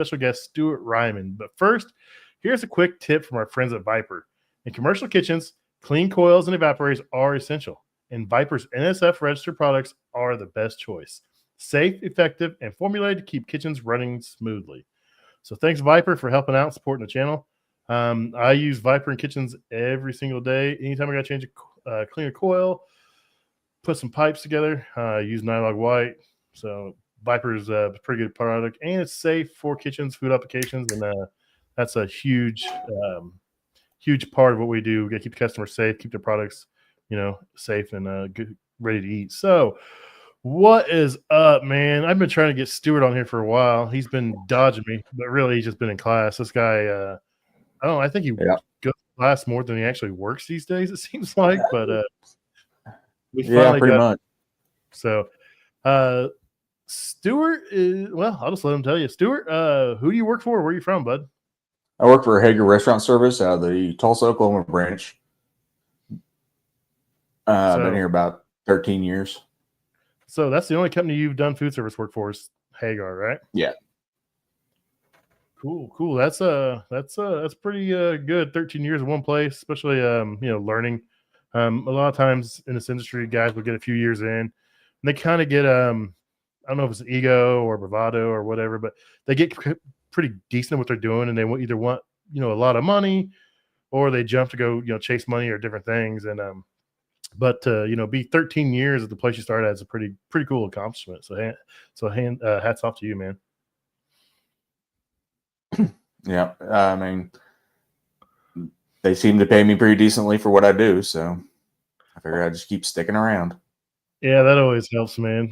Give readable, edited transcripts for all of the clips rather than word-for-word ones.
special guest Stuart Reiman. But first, here's a quick tip from our friends at Viper. In commercial kitchens, clean coils and evaporators are essential, and Viper's NSF registered products are the best choice. Safe, effective, and formulated to keep kitchens running smoothly. So thanks, Viper, for helping out and supporting the channel. I use Viper in kitchens every single day. Anytime I got to change clean a coil, put some pipes together, use Nylog White. So Viper is a pretty good product, and it's safe for kitchens, food applications, and that's a huge part of what we do. We got to keep the customer safe, keep their products, safe and good, ready to eat. So, what is up, man? I've been trying to get Stuart on here for a while. He's been dodging me, but really, he's just been in class. This guy, I don't know. I think he goes to class more than he actually works these days. It seems like, but we finally pretty got. Much. So, Stuart is I'll just let him tell you. Stuart, who do you work for? Where are you from, bud? I work for HVACR Restaurant Service out of the Tulsa, Oklahoma branch. I've been here about 13 years. So that's the only company you've done food service work for is HVACR, right? Yeah. Cool. That's pretty good. 13 years in one place, especially learning. A lot of times in this industry, guys will get a few years in, and they kind of get I don't know if it's ego or bravado or whatever, but they get pretty decent at what they're doing, and they either want a lot of money, or they jump to go chase money or different things. And but be 13 years at the place you started at is a pretty cool accomplishment. So hats off to you, man. Yeah, I mean, they seem to pay me pretty decently for what I do, so I figure I just keep sticking around. Yeah, that always helps, man.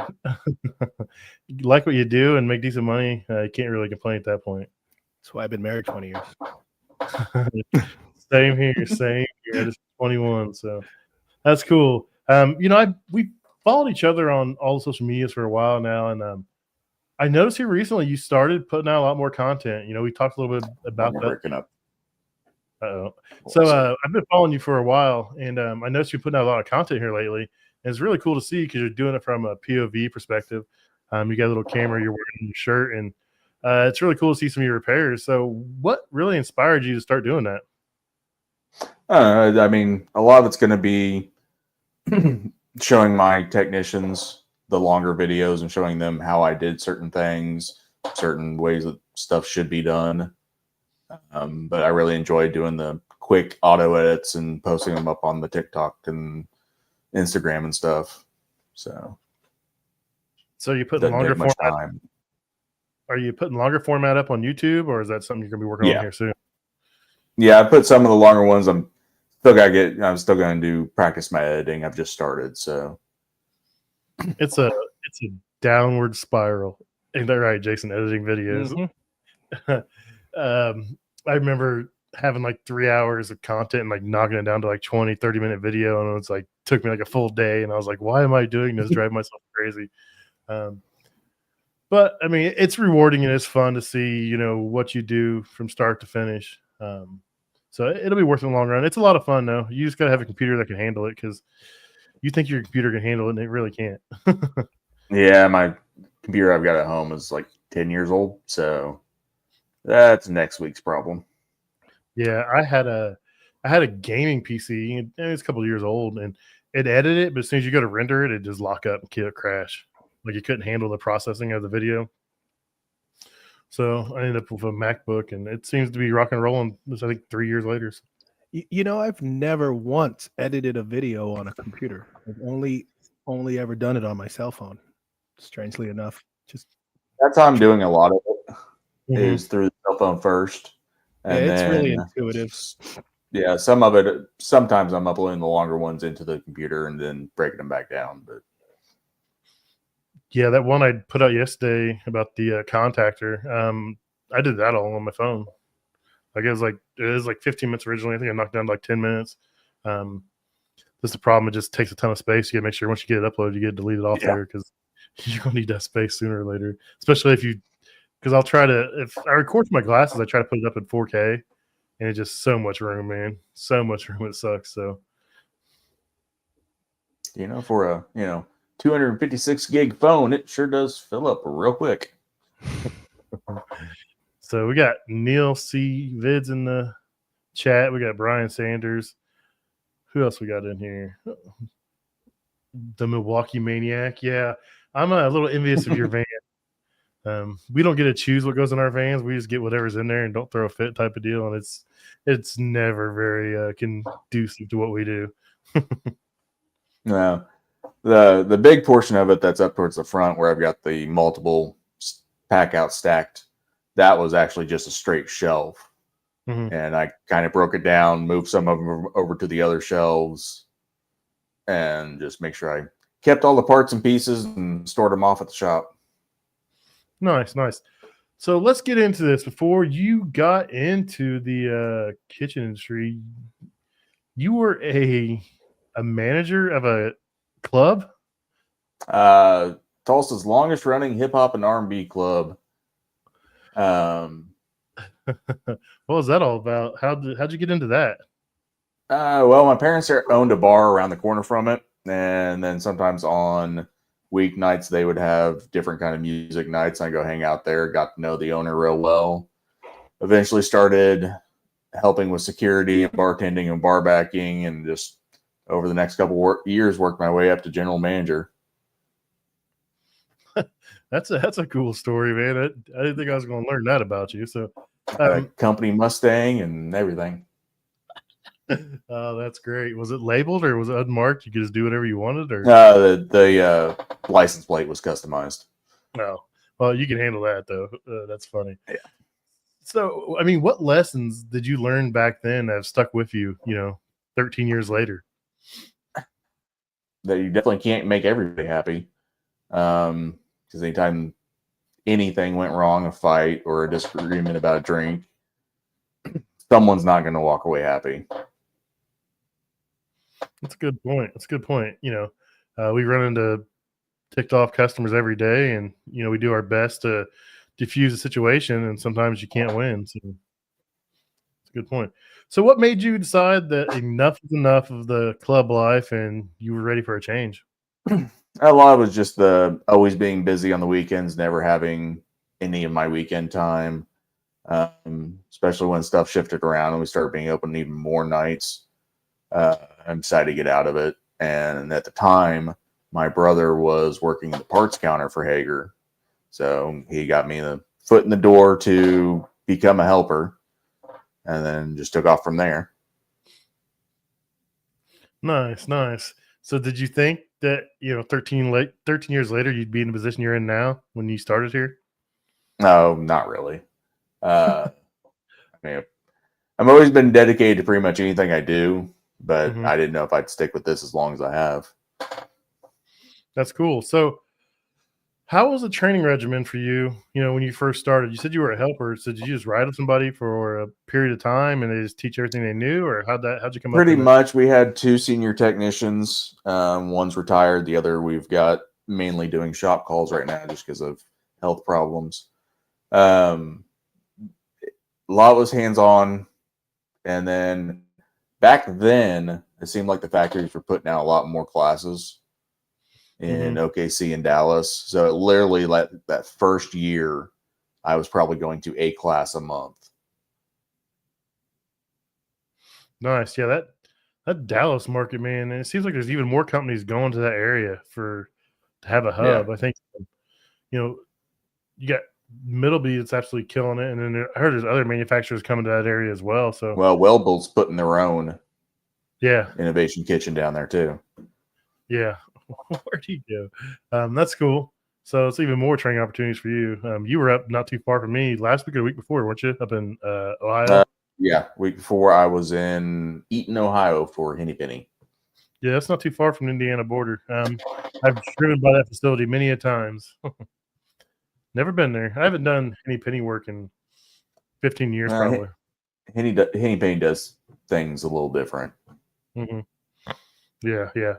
You like what you do and make decent money, you can't really complain at that point. That's why I've been married 20 years. Same here. I just 21, so that's cool. We followed each other on all the social medias for a while now, and I noticed here recently you started putting out a lot more content. We talked a little bit about that. Breaking up. So I've been following you for a while, and I noticed you're putting out a lot of content here lately. And it's really cool to see because you're doing it from a POV perspective. You got a little camera, you're wearing your shirt, and it's really cool to see some of your repairs. So what really inspired you to start doing that? I mean, a lot of it's going to be showing my technicians the longer videos and showing them how I did certain things, certain ways that stuff should be done. But I really enjoy doing the quick auto edits and posting them up on the TikTok and Instagram and stuff. So you're putting longer format. Are you putting longer format up on YouTube, or is that something you're gonna be working on here soon? Yeah, I put some of the longer ones. I'm still going to do practice my editing. I've just started, so it's a downward spiral. Ain't that right, Jason? Editing videos. Mm-hmm. I remember having like 3 hours of content and like knocking it down to like 20-30 minute video, and it's like took me like a full day, and I was like, why am I doing this? Driving myself crazy. But I mean, it's rewarding and it's fun to see what you do from start to finish. So it'll be worth it in the long run. It's a lot of fun though. You just gotta have a computer that can handle it, because you think your computer can handle it and it really can't. Yeah, my computer I've got at home is like 10 years old, so that's next week's problem. Yeah, I had a gaming PC, and it's a couple of years old, and it edited it, but as soon as you go to render it, it just lock up and crash. Like it couldn't handle the processing of the video. So I ended up with a MacBook, and it seems to be rock and rolling. I think 3 years later. I've never once edited a video on a computer. I've only ever done it on my cell phone. Strangely enough, that's how I'm doing a lot of it. Mm-hmm. Is through the cell phone first. And it's really intuitive. Yeah, some of it. Sometimes I'm uploading the longer ones into the computer and then breaking them back down. But yeah, that one I put out yesterday about the contactor. I did that all on my phone. Like it was like 15 minutes originally. I think I knocked down to like 10 minutes. That's the problem. It just takes a ton of space. You got to make sure once you get it uploaded, you get it deleted off there, because you're gonna need that space sooner or later. Especially because I'll try to, if I record from my glasses, I try to put it up in 4K, and it's just so much room, man. So much room, it sucks. So, for a 256 gig phone, it sure does fill up real quick. So we got Neil C. Vids in the chat. We got Brian Sanders. Who else we got in here? The Milwaukee Maniac. Yeah, I'm a little envious of your van. We don't get to choose what goes in our vans. We just get whatever's in there and don't throw a fit type of deal. And it's never very conducive to what we do. No, the big portion of it that's up towards the front where I've got the multiple pack out stacked, that was actually just a straight shelf. Mhm. And I kind of broke it down, moved some of them over to the other shelves, and just make sure I kept all the parts and pieces and stored them off at the shop. Nice. So let's get into this. Before you got into the kitchen industry, you were a manager of a club? Tulsa's longest running hip hop and R&B club. What was that all about? How'd you get into that? Well, my parents owned a bar around the corner from it, and then sometimes on weeknights they would have different kind of music nights. I go hang out there, got to know the owner real well. Eventually started helping with security and bartending and bar backing, and just over the next couple years worked my way up to general manager. That's a cool story, man. I didn't think I was going to learn that about you. So, Company Mustang and everything. oh, that's great. Was it labeled or was it unmarked? You could just do whatever you wanted, or the license plate was customized. no? Well, you can handle that though. That's funny. Yeah. So, I mean, what lessons did you learn back then that have stuck with you? 13 years later. That you definitely can't make everybody happy. Because anytime anything went wrong, a fight or a disagreement about a drink, someone's not going to walk away happy. That's a good point. We run into ticked off customers every day, and we do our best to diffuse the situation, and sometimes you can't win. So it's a good point. So what made you decide that enough is enough of the club life and you were ready for a change? A lot of it was just the always being busy on the weekends, never having any of my weekend time, especially when stuff shifted around and we started being open even more nights. I decided to get out of it. And at the time, my brother was working the parts counter for HVACR. So he got me the foot in the door to become a helper, and then just took off from there. Nice. So did you think that 13 years later you'd be in the position you're in now when you started here? No, not really. I mean, I've always been dedicated to pretty much anything I do, but I didn't know if I'd stick with this as long as I have. That's cool. So how was the training regimen for you, when you first started? You said you were a helper. So did you just ride with somebody for a period of time and they just teach everything they knew, or how'd you come up with Pretty that? much. We had 2 senior technicians. One's retired. The other we've got mainly doing shop calls right now just because of health problems. A lot was hands-on. And then back then, it seemed like the factories were putting out a lot more classes in OKC and Dallas. So it literally, that first year, I was probably going to a class a month. Nice. Yeah, that Dallas market, man, and it seems like there's even more companies going to that area to have a hub. Yeah. I think, you got Middleby that's absolutely killing it, and then I heard there's other manufacturers coming to that area as well. So Well, Wellbill's putting their own yeah, innovation kitchen down there too. yeah. Where do you go? That's cool. So it's even more training opportunities for you. You were up not too far from me last week or the week before, weren't you? Up in Ohio. Yeah, week before I was in Eaton, Ohio for Henny Penny. Yeah, that's not too far from the Indiana border. I've driven by that facility many a times. Never been there. I haven't done any penny work in 15 years, probably. Henny Penny does things a little different. Yeah.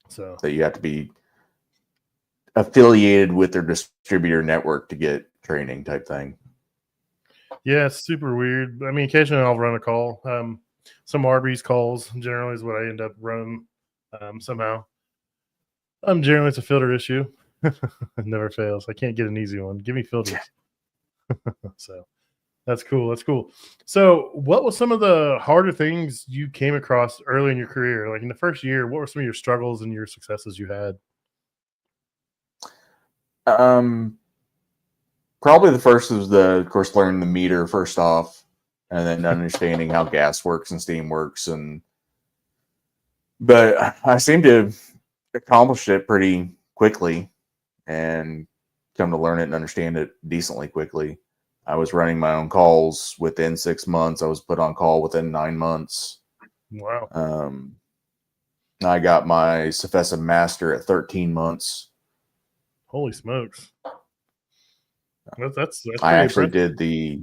So you have to be affiliated with their distributor network to get training type thing. Yeah, it's super weird. I mean, occasionally I'll run a call. Some Arby's calls generally is what I end up running somehow. Generally it's a filter issue. It never fails. I can't get an easy one. Give me filters. So That's cool. That's cool. So, what was some of the harder things you came across early in your career? Like in the first year, what were some of your struggles and your successes you had? Um, Probably the first was of course, learning the meter first off, and then understanding how gas works and steam works. But I seem to accomplish it pretty quickly and come to learn it and understand it decently quickly. I was running my own calls within 6 months. I was put on call within 9 months. Wow. I got my Sufesa Master at 13 months. Holy smokes. That's I pretty actually impressive. did the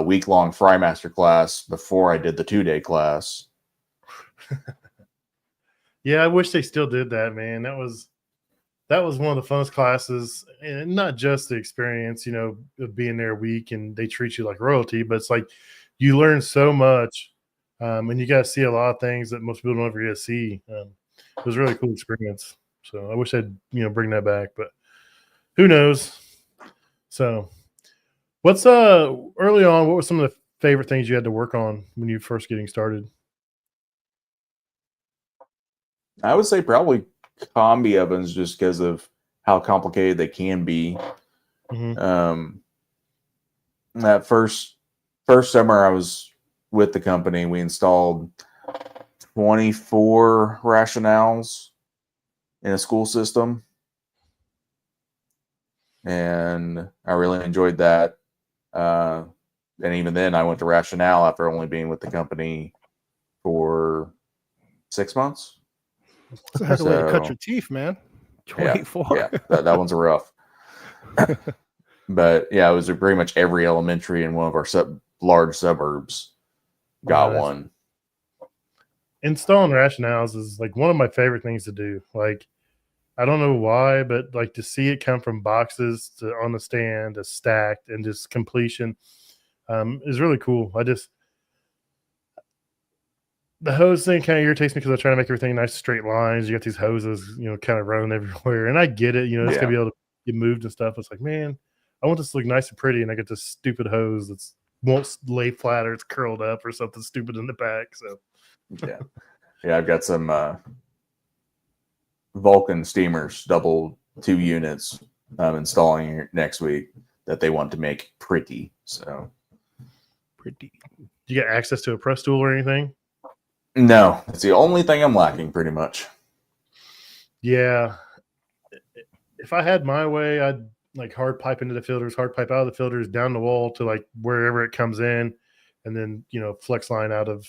week-long Fry Master class before I did the 2-day class. Yeah, I wish they still did that, man. That was one of the funnest classes, and not just the experience, of being there a week and they treat you like royalty, but it's like you learn so much, and you got to see a lot of things that most people don't ever get to see. It was a really cool experience. So I wish I'd bring that back, but who knows? So what's early on? What were some of the favorite things you had to work on when you first getting started? I would say probably combi ovens, just because of how complicated they can be. Hmm. That first summer I was with the company, we installed 24 rationales in a school system, and I really enjoyed that. And even then, I went to rationale after only being with the company for 6 months. It's a heck of a way to cut So your teeth, man. yeah, 24. that one's rough. But yeah, it was pretty much every elementary in one of our large suburbs got Nice. one. Installing rationales is like one of my favorite things to do. Like, I don't know why, but like to see it come from boxes to on the stand to stacked and just completion is really cool. The hose thing kind of irritates me because I try to make everything nice straight lines. You got these hoses, kind of running everywhere, and I get it. It's gonna be able to get moved and stuff. It's like, man, I want this to look nice and pretty, and I get this stupid hose that's won't lay flat or it's curled up or something stupid in the back. So yeah, I've got some Vulcan steamers, double 2 units, installing next week that they want to make pretty. So Pretty. you get access to a press tool or anything? no, it's the only thing I'm lacking, pretty much. Yeah. If I had my way, I'd like hard pipe into the filters, hard pipe out of the filters, down the wall to like wherever it comes in, and then flex line out of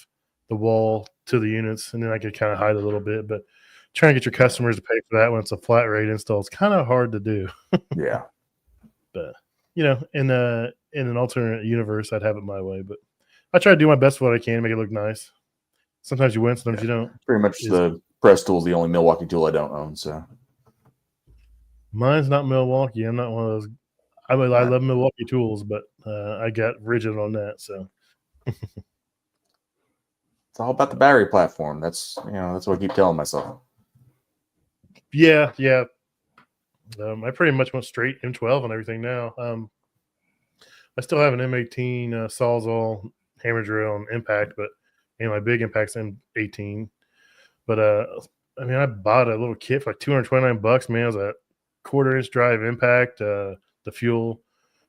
the wall to the units, and then I could kind of hide a little bit. But trying to get your customers to pay for that when it's a flat rate install is kind of hard to do. Yeah. But in an alternate universe, I'd have it my way. But I try to do my best for what I can to make it look nice. Sometimes you win, sometimes you don't. Pretty much the press tool is the only Milwaukee tool I don't own. So mine's not Milwaukee. I'm not one of those. I love Milwaukee tools, but I got rigid on that. So it's all about the battery platform. That's what I keep telling myself. yeah. I pretty much went straight M12 on everything now. I still have an M18 Sawzall hammer drill and impact, but my big impact's M18. But I bought a little kit for like $229, man. It was a 1/4-inch drive impact, the fuel,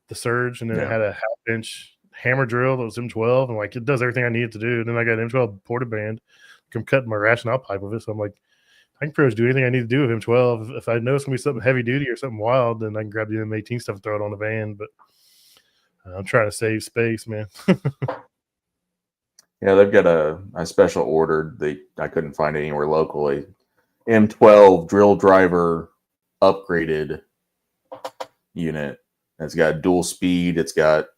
the surge, and then it had a 1/2-inch hammer drill that was M12, and like it does everything I need it to do. And then I got an M12 porta band. I'm cutting my rationale pipe with it, so I'm like, I can pretty much do anything I need to do with M12. If I know it's gonna be something heavy duty or something wild, then I can grab the M18 stuff and throw it on the van. But I'm trying to save space, man. Yeah, they've got a special order that I couldn't find anywhere locally. M12 drill driver upgraded unit. It's got dual speed. It's got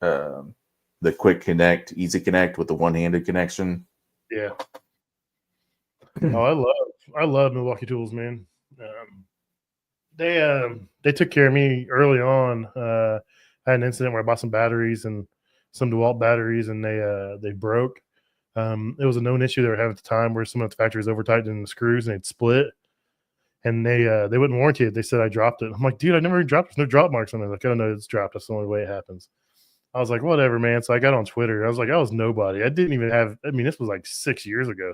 the quick connect, easy connect with the one-handed connection. Yeah. Oh, I love Milwaukee tools, man. They took care of me early on. I had an incident where I bought some batteries and some DeWalt batteries, and they broke. It was a known issue they were having at the time where some of the factories over tightened the screws and they'd split. And they wouldn't warranty it. They said I dropped it. I'm like, dude, I never even dropped it. There's no drop marks on it. Like, oh no, it's dropped. That's the only way it happens. I was like, whatever, man. So I got on Twitter. I was like, I was nobody. I didn't even have. I mean, this was like 7 years ago.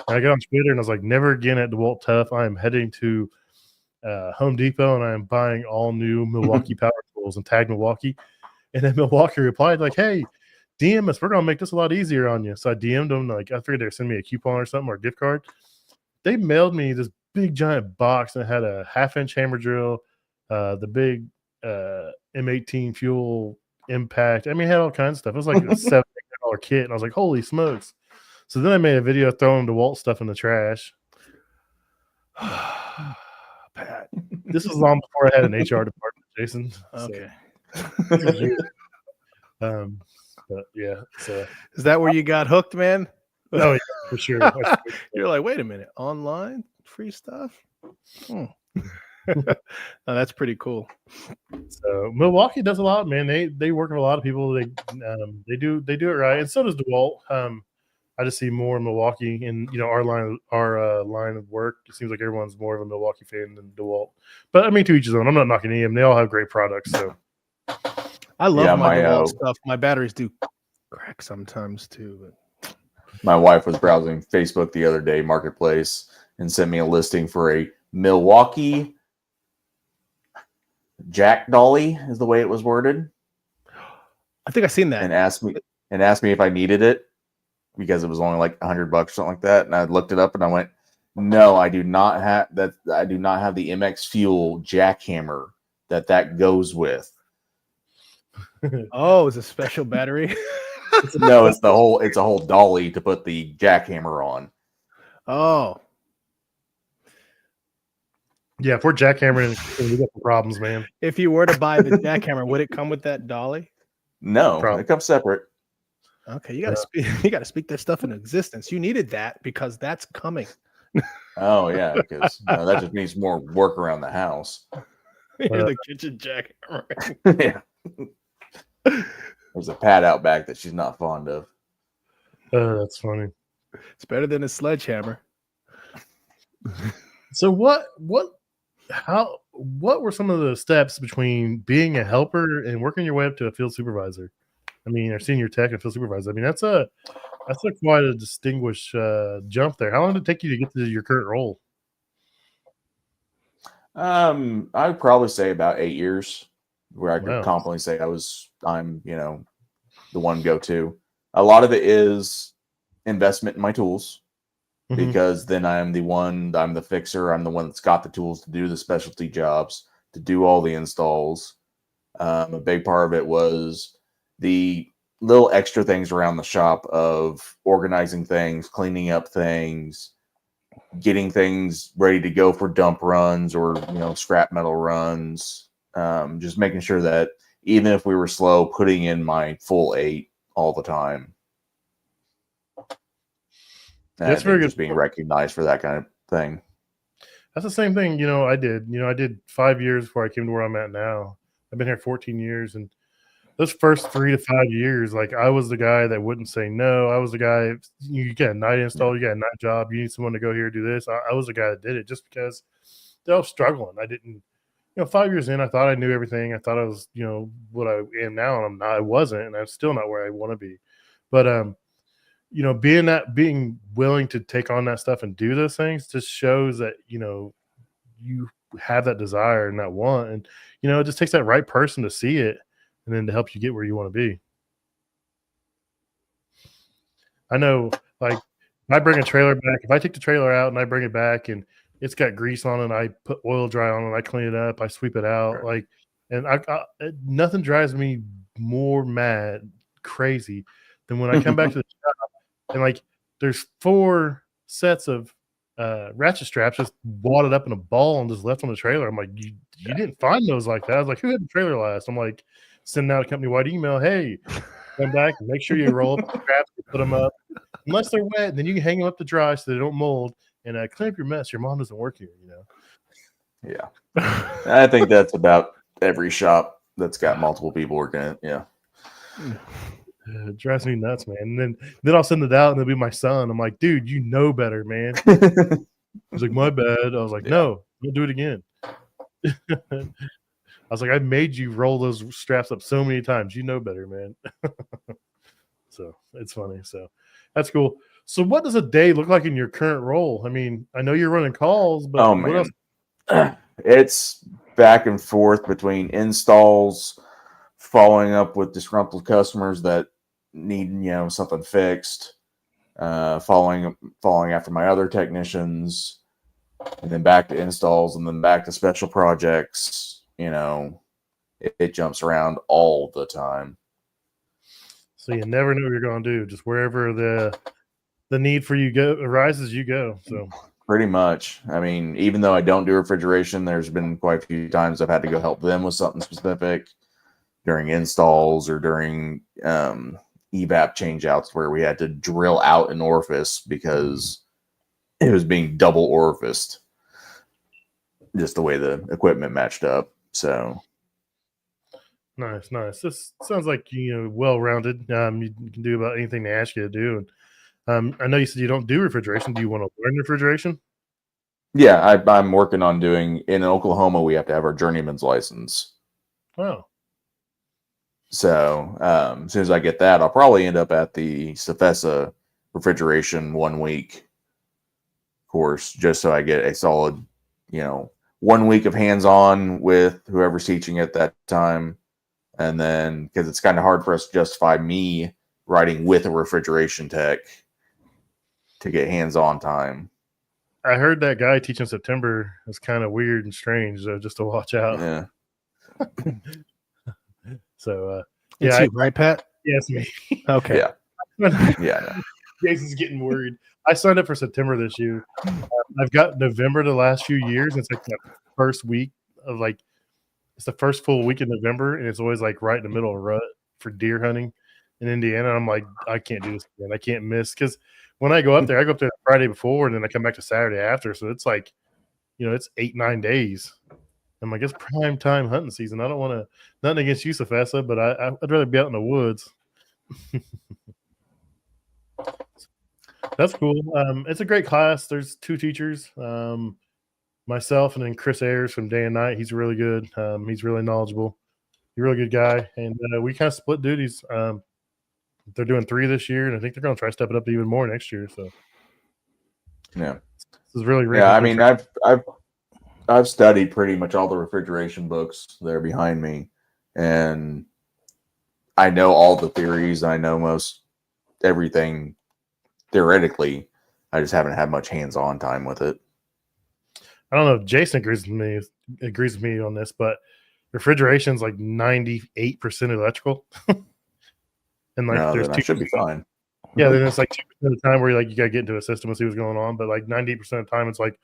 And I got on Twitter and I was like, never again at DeWalt Tough. I am heading to Home Depot and I am buying all new Milwaukee power tools and tag Milwaukee. And then Milwaukee replied like, hey, DM us. We're going to make this a lot easier on you. So I DM'd them. Like, I figured they'd send me a coupon or something or a gift card. They mailed me this big giant box and it had a 1/2-inch hammer drill, the big M18 fuel impact. I mean, it had all kinds of stuff. It was like a $7 kit. And I was like, holy smokes. So then I made a video throwing DeWalt stuff in the trash. Pat. This was long before I had an HR department, Jason. Okay. But yeah. So Is that where you got hooked, man? oh yeah, for sure. You're like, wait a minute, online free stuff? No, that's pretty cool. So Milwaukee does a lot, man. They work with a lot of people. They do it right, and so does DeWalt. I just see more Milwaukee in our line of work. It seems like everyone's more of a Milwaukee fan than DeWalt. But I mean, to each his own. I'm not knocking any of them. They all have great products. So I love my DeWalt stuff. My batteries do crack sometimes too. But my wife was browsing Facebook the other day, Marketplace, and sent me a listing for a Milwaukee Jack Dolly, is the way it was worded. I think I've seen that. And asked me if I needed it, because it was only like $100 or something like that. And I looked it up and I went, no, I do not have that. I do not have the MX Fuel jackhammer that goes with. Oh, it's a special battery. No, it's a whole dolly to put the jackhammer on. Oh. Yeah, if we're jackhammering, we got some problems, man. If you were to buy the jackhammer, would it come with that dolly? No, it comes separate. Okay, you gotta speak that stuff into existence. You needed that because that's coming. Oh yeah, because that just means more work around the house. Here's the kitchen jackhammer. Yeah. There's a pad out back that she's not fond of. Oh, that's funny. It's better than a sledgehammer. So what were some of the steps between being a helper and working your way up to a field supervisor? I mean, or senior tech and field supervisor. I mean, that's quite a distinguished jump there. How long did it take you to get to your current role? I'd probably say about 8 years, where I could confidently say I'm the one go-to. A lot of it is investment in my tools, because then I'm the fixer. I'm the one that's got the tools to do the specialty jobs, to do all the installs. A big part of it was the little extra things around the shop of organizing things, cleaning up things, getting things ready to go for dump runs or scrap metal runs. Just making sure that even if we were slow, putting in my full 8 all the time. That's very good. Just being recognized for that kind of thing. That's the same thing, I did. I did 5 years before I came to where I'm at now. I've been here 14 years, and those first 3 to 5 years, like, I was the guy that wouldn't say no. I was the guy, you get a night install, you got a night job, you need someone to go here, do this. I was the guy that did it just because I was struggling. I didn't, 5 years in, I thought I knew everything. I thought I was, what I am now, and I'm not. I wasn't, and I'm still not where I want to be. But, being willing to take on that stuff and do those things just shows that, you have that desire and that want. And, it just takes that right person to see it and then to help you get where you want to be. I know, like, I bring a trailer back. If I take the trailer out and I bring it back and it's got grease on it, and I put oil dry on it, I clean it up, I sweep it out, and nothing drives me more crazy than when I come back to the shop and there's 4 sets of ratchet straps just wadded up in a ball and just left on the trailer. I'm like, you didn't find those like that. I was like, who had the trailer last? I'm like, sending out a company-wide email, hey, come back and make sure you roll up the straps and put them up. Unless they're wet, then you can hang them up to dry so they don't mold, and clean up your mess. Your mom doesn't work here, Yeah. I think that's about every shop that's got multiple people working in it. Yeah. It drives me nuts, man. And then I'll send it out, and it'll be my son. I'm like, dude, you know better, man. He's like, my bad. I was like, no, don't do it again. was like, I made you roll those straps up so many times. You know better, man. So it's funny. So that's cool. So what does a day look like in your current role? I mean, I know you're running calls, but Oh what else? man, it's back and forth between installs, following up with disgruntled customers that need something fixed, following after my other technicians, and then back to installs, and then back to special projects. It jumps around all the time. So you never know what you're going to do. Just wherever the need for you arises, you go. So pretty much. I mean, even though I don't do refrigeration, there's been quite a few times I've had to go help them with something specific during installs or during evap changeouts where we had to drill out an orifice because it was being double orificed, just the way the equipment matched up. So nice. This sounds like well-rounded. You can do about anything they ask you to do. And I know you said you don't do refrigeration. Do you want to learn refrigeration? Yeah, I'm working on doing. In Oklahoma, we have to have our journeyman's license. Oh. So as soon as I get that, I'll probably end up at the Safesa refrigeration 1 week course, just so I get a solid, 1 week of hands-on with whoever's teaching at that time. And then, because it's kind of hard for us to justify me riding with a refrigeration tech to get hands-on time. I heard that guy teaching September is kind of weird and strange, so just to watch out. Yeah. So, It's you, right, Pat? Yes, me. Okay. Yeah. Yeah. Jason's getting worried. I signed up for September this year. I've got November the last few years. It's like the first week of it's the first full week in November, and it's always like right in the middle of rut for deer hunting in Indiana. I'm like, I can't do this again. I can't miss, because when I go up there the Friday before, and then I come back to Saturday after. So it's like, it's 8-9 days. I'm like, it's prime time hunting season. I don't want to, nothing against you, Safesa, but I'd rather be out in the woods. That's cool. It's a great class. There's 2 teachers, myself and then Chris Ayers from Day and Night. He's really good. He's really knowledgeable. He's a really good guy. And we kind of split duties. They're doing 3 this year, and I think they're going to try to step it up even more next year. So Yeah. This is really Yeah, I mean, I've studied pretty much all the refrigeration books that are behind me, and I know all the theories. I know most everything theoretically. I just haven't had much hands-on time with it. I don't know if Jason agrees with me on this, but refrigeration is like 98% electrical. And there's 2%. I should be fine. Yeah, then it's like 2% of the time where you got to get into a system and see what's going on. But like 98% of the time, it's like,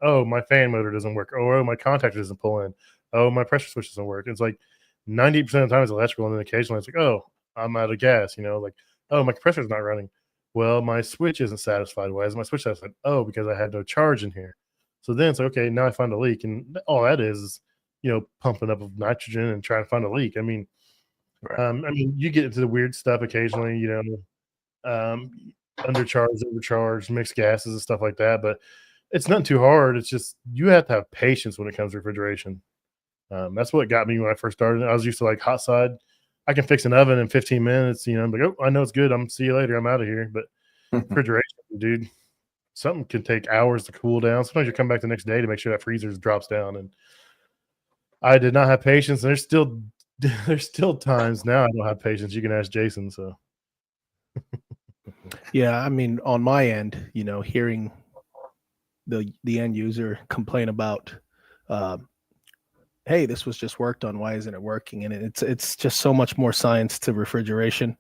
oh, my fan motor doesn't work. Oh, my contactor doesn't pull in. Oh, my pressure switch doesn't work. It's like 90% of the time it's electrical, and then occasionally it's like, oh, I'm out of gas. Like, oh, my compressor's not running. Well, my switch isn't satisfied. Why is my switch satisfied? Oh, because I had no charge in here. So then it's like, okay, now I find a leak, and all that is pumping up of nitrogen and trying to find a leak. I mean, you get into the weird stuff occasionally, undercharged, overcharged, mixed gases and stuff like that. But it's not too hard. It's just you have to have patience when it comes to refrigeration. That's what got me when I first started. I was used to like hot side. I can fix an oven in 15 minutes. I'm like, oh, I know it's good. See you later. I'm out of here. But refrigeration, dude, something can take hours to cool down. Sometimes you come back the next day to make sure that freezer drops down. And I did not have patience. And there's still times now I don't have patience. You can ask Jason. So yeah, I mean, on my end, hearing the end user complain about, hey, this was just worked on, why isn't it working? And it's just so much more science to refrigeration,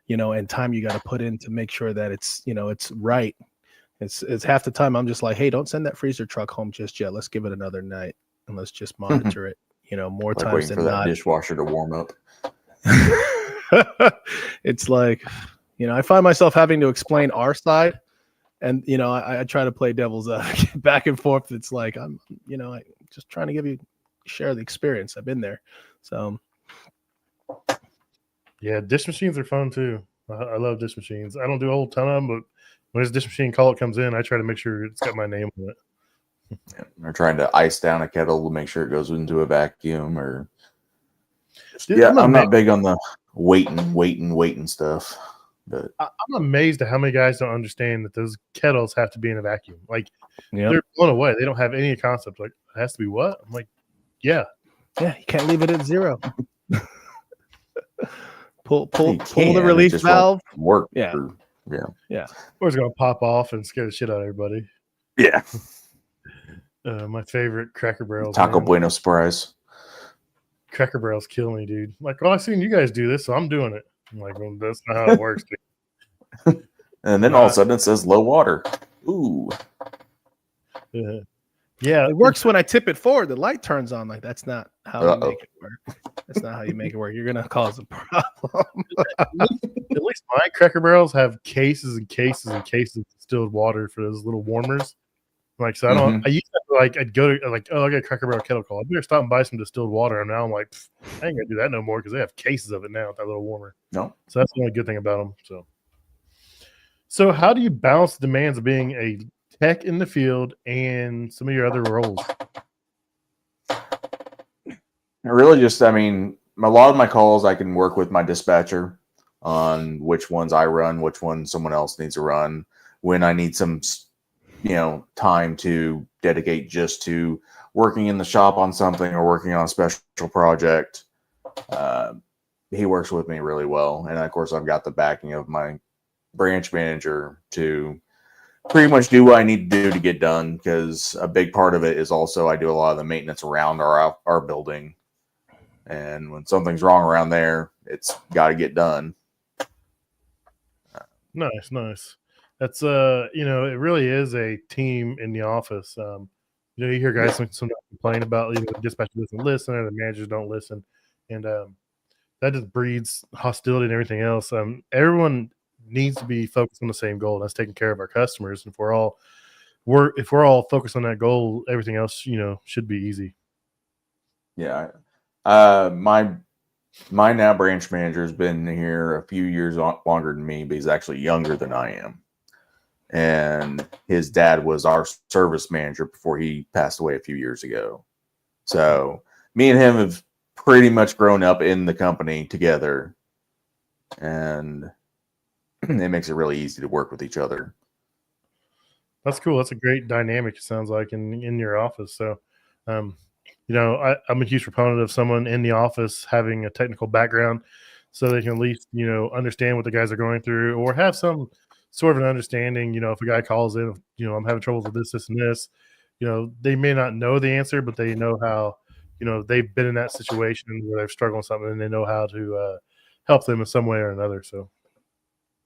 and time you got to put in to make sure that it's it's right. It's half the time I'm just like, hey, don't send that freezer truck home just yet. Let's give it another night and let's just monitor it. More like times waiting than for that not. dishwasher to warm up. It's like, I find myself having to explain our side, and I try to play devil's back and forth. It's like I'm just trying to share the experience. I've been there, so yeah, dish machines are fun too. I love dish machines. I don't do a whole ton of them, but when this dish machine call it comes in, I try to make sure it's got my name on it. Or trying to ice down a kettle to make sure it goes into a vacuum. Or Dude, yeah, I'm not big on the waiting stuff. But I'm amazed at how many guys don't understand that those kettles have to be in a vacuum. Like Yep. they're blown away. They don't have any concept. Like it has to be what? I'm like, yeah. Yeah, you can't leave it at 0. pull you the can, it release just won't valve. work. Yeah. Or it's gonna pop off and scare the shit out of everybody. Yeah. My favorite Cracker Barrels. Taco man. Bueno surprise. Cracker Barrels kill me, dude. Like, well, I've seen you guys do this, so I'm doing it. I'm like, well, that's not how it works, dude. And then all of a sudden it says low water. Ooh. Yeah, It works when I tip it forward. The light turns on. Like that's not how you Uh-oh. make it work. That's not how you make it work. You're gonna cause a problem. at least my Cracker Barrels have cases and cases and cases of distilled water for those little warmers. Like, so I don't. I used to like I'd go to like, oh, I got a Cracker Barrel kettle call. I better stop and buy some distilled water. And now I'm like, I ain't gonna do that no more because they have cases of it now with that little warmer. No. So that's the only good thing about them. So how do you balance the demands of being a tech in the field and some of your other roles? Really just, I mean, a lot of my calls I can work with my dispatcher on which ones I run, which ones someone else needs to run, when I need some, time to dedicate just to working in the shop on something or working on a special project. He works with me really well. And of course, I've got the backing of my branch manager to pretty much do what I need to do to get done, because a big part of it is also I do a lot of the maintenance around our building. And when something's wrong around there, it's got to get done. Nice. That's it really is a team in the office. You hear guys sometimes complain about the dispatcher doesn't listen or the managers don't listen, and that just breeds hostility and everything else. Everyone needs to be focused on the same goal, and that's taking care of our customers. And if we're all focused on that goal, everything else should be easy. Yeah. My now branch manager has been here a few years longer than me, but he's actually younger than I am. And his dad was our service manager before he passed away a few years ago. So me and him have pretty much grown up in the company together, and it makes it really easy to work with each other. That's cool. That's a great dynamic, it sounds like, in your office. So, I'm a huge proponent of someone in the office having a technical background so they can at least, understand what the guys are going through, or have some sort of an understanding. If a guy calls in, I'm having trouble with this and this, they may not know the answer, but they know how, they've been in that situation where they're struggling with something, and they know how to help them in some way or another. So,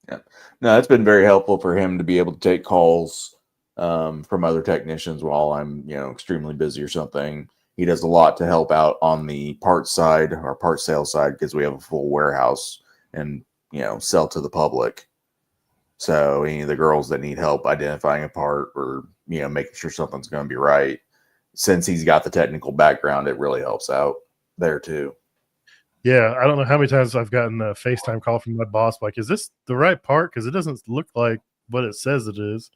yeah, no, it's been very helpful for him to be able to take calls from other technicians while I'm, extremely busy or something. He does a lot to help out on the parts side, or part sales side, because we have a full warehouse and, sell to the public. So any of the girls that need help identifying a part or, making sure something's going to be right, since he's got the technical background, it really helps out there too. Yeah, I don't know how many times I've gotten a FaceTime call from my boss, like, is this the right part? Because it doesn't look like what it says it is.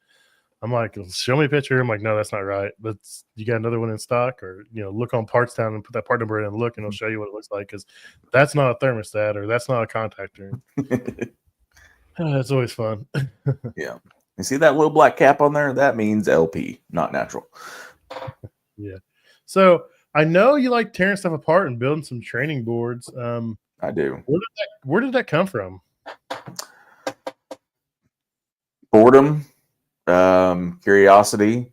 I'm like, show me a picture. I'm like, no, that's not right. You got another one in stock, or look on Parts Town and put that part number in and look, and it'll show you what it looks like, because that's not a thermostat, or that's not a contactor. It's always fun. Yeah, you see that little black cap on there? That means LP, not natural. Yeah. So I know you like tearing stuff apart and building some training boards. I do. Where did that come from? Boredom. Curiosity,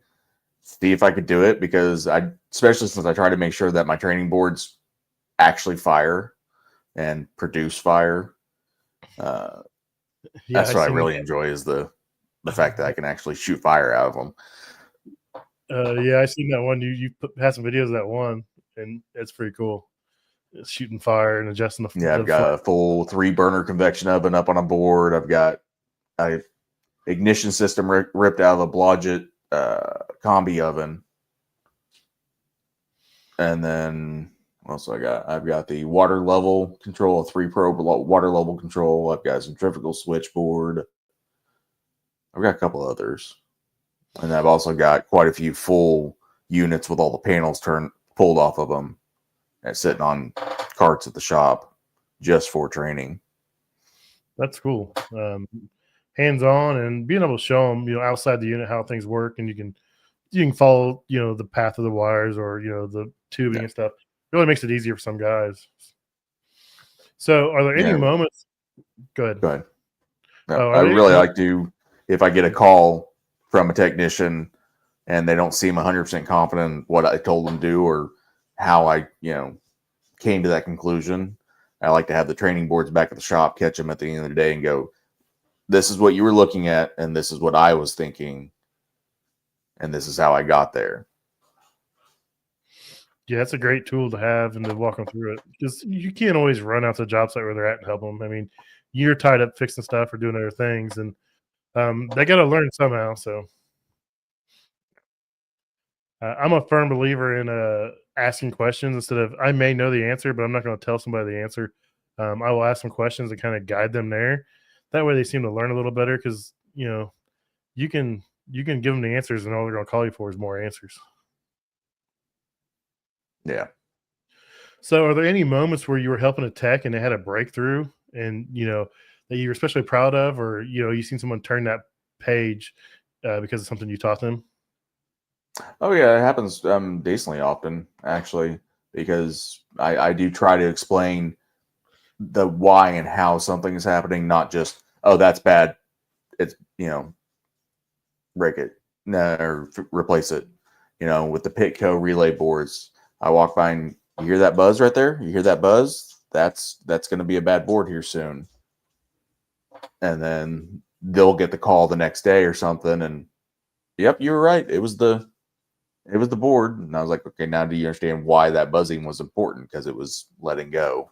see if I could do it, because especially since I try to make sure that my training boards actually fire and produce fire. That's what I really enjoy, is the fact that I can actually shoot fire out of them. Yeah, I seen that one. You had some videos of that one, and it's pretty cool. It's shooting fire and adjusting the. Yeah, I've got a full 3-burner convection oven up on a board. I've got ignition system ripped out of a Blodgett combi oven. And then what else I've got the water level control, a 3-probe water level control. I've got a centrifugal switchboard. I've got a couple others. And I've also got quite a few full units with all the panels pulled off of them and sitting on carts at the shop just for training. That's cool. Hands on and being able to show them, outside the unit how things work, and you can follow, the path of the wires or the tubing and stuff. It really makes it easier for some guys. So, are there any moments? Go ahead. No, I really like to, if I get a call from a technician and they don't seem 100% confident in what I told them to do or how I, came to that conclusion, I like to have the training boards back at the shop, catch them at the end of the day and go, this is what you were looking at, and this is what I was thinking, and this is how I got there. Yeah, that's a great tool to have and to walk them through it, because you can't always run out to the job site where they're at and help them. I mean, you're tied up fixing stuff or doing other things, and they got to learn somehow. So I'm a firm believer in asking questions instead of, I may know the answer, but I'm not going to tell somebody the answer. I will ask some questions and kind of guide them there. That way they seem to learn a little better, because, you can give them the answers and all they're going to call you for is more answers. Yeah. So are there any moments where you were helping a tech and they had a breakthrough and, that you were especially proud of, or, you seen someone turn that page because of something you taught them? Oh yeah, it happens decently often, actually, because I do try to explain the why and how something is happening, not just, oh, that's bad, it's, break it, no, or replace it. With the Pitco relay boards, I walk by and you hear that buzz right there? You hear that buzz? That's going to be a bad board here soon. And then they'll get the call the next day or something, and yep, you were right. It was the board. And I was like, okay, now do you understand why that buzzing was important? Because it was letting go.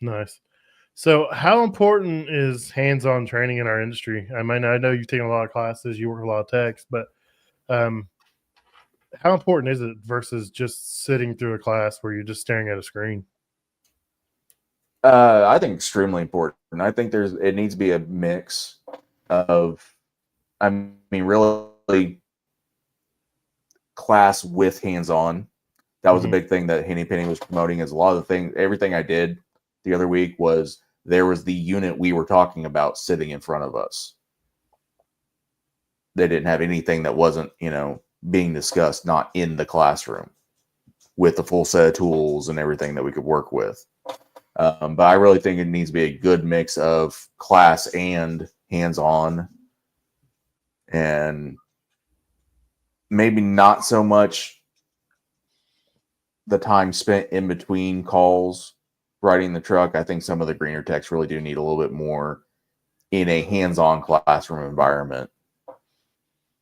Nice. So how important is hands-on training in our industry? I know you've taken a lot of classes, you work with a lot of techs, but how important is it versus just sitting through a class where you're just staring at a screen? I think extremely important. I think it needs to be a mix of, really class with hands-on. That was a big thing that Henny Penny was promoting, is a lot of the things, everything I did the other week was, there was the unit we were talking about sitting in front of us. They didn't have anything that wasn't, being discussed, not in the classroom, with the full set of tools and everything that we could work with. But I really think it needs to be a good mix of class and hands-on, and maybe not so much the time spent in between calls riding the truck. I think some of the greener techs really do need a little bit more in a hands-on classroom environment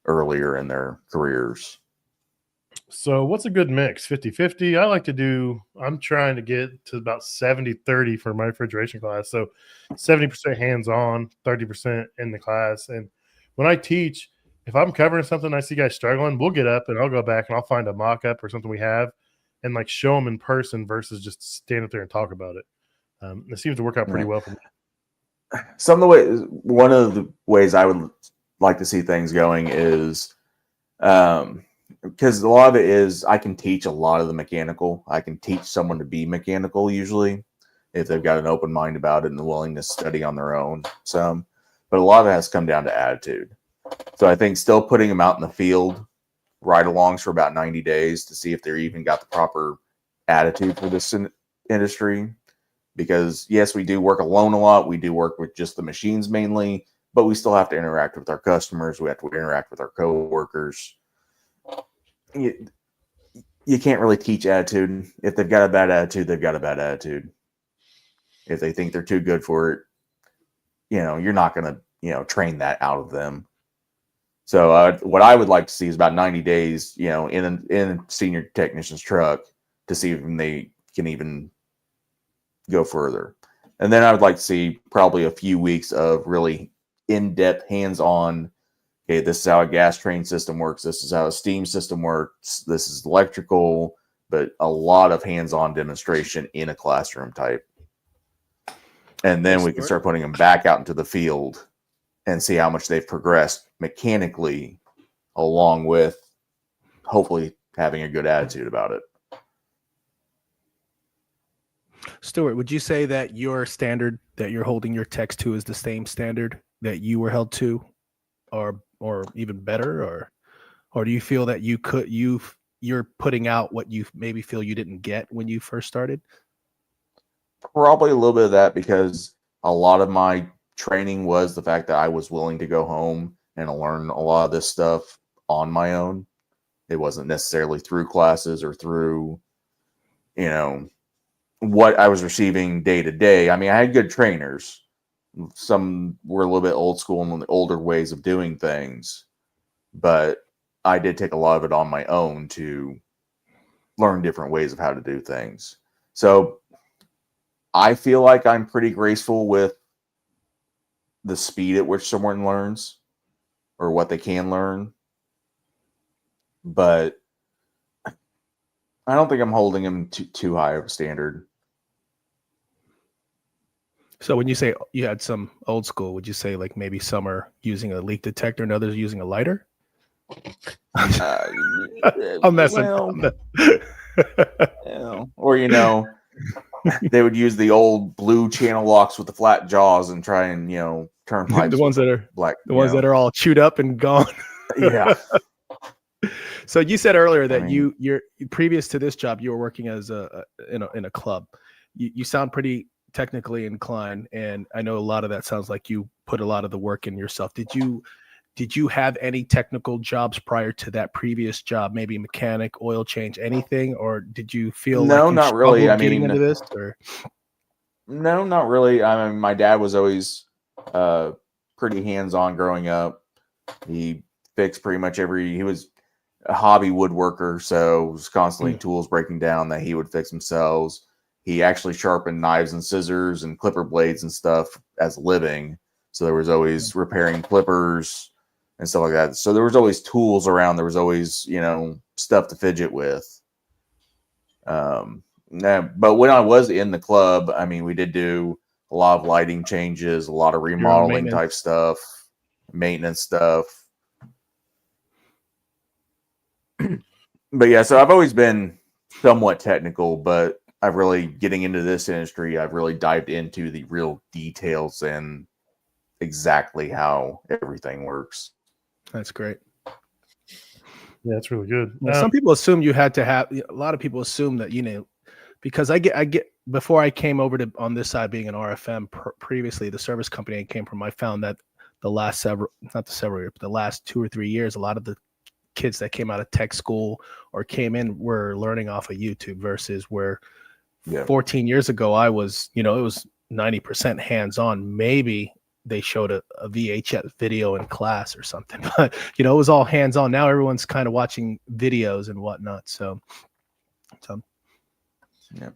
earlier in their careers. So what's a good mix? 50-50? I'm trying to get to about 70-30 for my refrigeration class. So 70% hands-on, 30% in the class. And when I teach, if I'm covering something, I see guys struggling, we'll get up and I'll go back and I'll find a mock-up or something we have and show them in person versus just stand up there and talk about it. It seems to work out pretty well for me. One of the ways I would like to see things going is, because a lot of it is, I can teach a lot of the mechanical. I can teach someone to be mechanical usually, if they've got an open mind about it and the willingness to study on their own. But a lot of it has come down to attitude. So I think still putting them out in the field, ride-alongs for about 90 days to see if they're even got the proper attitude for this industry. Because yes, we do work alone a lot. We do work with just the machines mainly, but we still have to interact with our customers. We have to interact with our coworkers. You can't really teach attitude. If they've got a bad attitude, they've got a bad attitude. If they think they're too good for it, you're not going to, train that out of them. So what I would like to see is about 90 days, in a senior technician's truck to see if they can even go further. And then I would like to see probably a few weeks of really in-depth, hands-on, okay, this is how a gas train system works. This is how a steam system works. This is electrical, but a lot of hands-on demonstration in a classroom type. And then we can start putting them back out into the field and see how much they've progressed mechanically along with hopefully having a good attitude about it. Stuart, would you say that your standard that you're holding your techs to is the same standard that you were held to, or even better, or do you feel that you're putting out what you maybe feel you didn't get when you first started? Probably a little bit of that, because a lot of my training was the fact that I was willing to go home and learn a lot of this stuff on my own. It wasn't necessarily through classes or through, what I was receiving day to day. I mean, I had good trainers. Some were a little bit old school and older ways of doing things, but I did take a lot of it on my own to learn different ways of how to do things. So I feel like I'm pretty graceful with the speed at which someone learns or what they can learn, but I don't think I'm holding them too high of a standard. So when you say you had some old school, would you say like maybe some are using a leak detector and others using a lighter? I'm messing. Or they would use the old blue channel locks with the flat jaws and try and turn pipes. The ones that are black, ones that are all chewed up and gone. Yeah. So you said earlier that you're previous to this job, you were working as in a club. You sound pretty technically inclined, and I know a lot of that sounds like you put a lot of the work in yourself. Did you have any technical jobs prior to that previous job? Maybe mechanic, oil change, anything, or did you feel no, like not really? I getting mean, into this, or no, not really. I mean, my dad was always pretty hands-on growing up. He fixed pretty much he was a hobby woodworker, so it was constantly tools breaking down that he would fix themselves. He actually sharpened knives and scissors and clipper blades and stuff as a living. So there was always repairing clippers and stuff like that. So there was always tools around. There was always, stuff to fidget with. But when I was in the club, I mean, we did do a lot of lighting changes, a lot of remodeling type stuff, maintenance stuff. But yeah, so I've always been somewhat technical, but I've really, getting into this industry, I've really dived into the real details and exactly how everything works. That's great. Yeah, that's really good. Some people assume you had to have. A lot of people assume that because I get before I came over to on this side being an RFM previously, the service company I came from, I found that the last 2 or 3 years, a lot of the kids that came out of tech school or came in were learning off of YouTube versus where 14 years ago I was, it was 90% hands-on. Maybe they showed a VHS video in class or something, but it was all hands-on. Now everyone's kind of watching videos and whatnot. So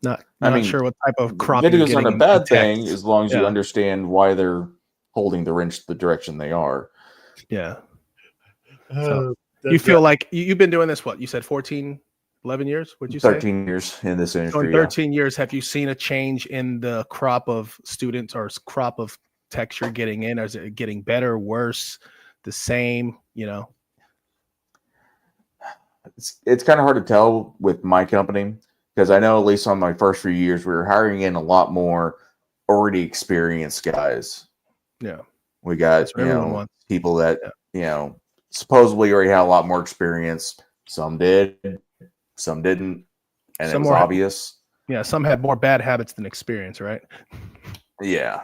not sure what type of crop videos aren't a bad thing as long as you understand why they're holding the wrench the direction they are. Yeah. So you feel like you've been doing this, what you said, 14, 11 years? What'd you say? 13 years in this industry. So in 13 years, have you seen a change in the crop of students or crop of techs you're getting in? Or is it getting better, worse, the same? It's kind of hard to tell with my company, because I know at least on my first few years, we were hiring in a lot more already experienced guys. Yeah. We got, people that, supposedly already had a lot more experience. Some did, some didn't. And it was obvious. Some had more bad habits than experience, right? Yeah.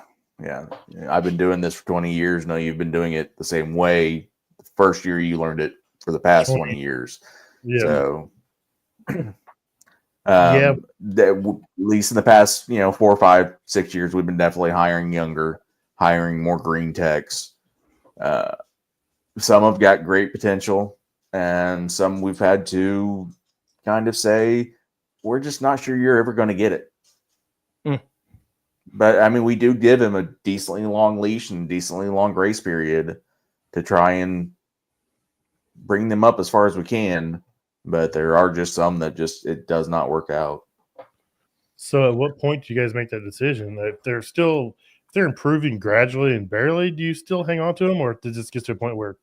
I've been doing this for 20 years. No, you've been doing it the same way. The first year you learned it for the past 20 years. Yeah. So, at least in the past, 4, 5, 6 years, we've been definitely hiring younger, hiring more green techs. Some have got great potential, and some we've had to kind of say, we're just not sure you're ever going to get it. But I mean, we do give him a decently long leash and decently long grace period to try and bring them up as far as we can. But there are just some that it does not work out. So at what point do you guys make that decision? If they're improving gradually and barely, do you still hang on to them, or does this get to a point where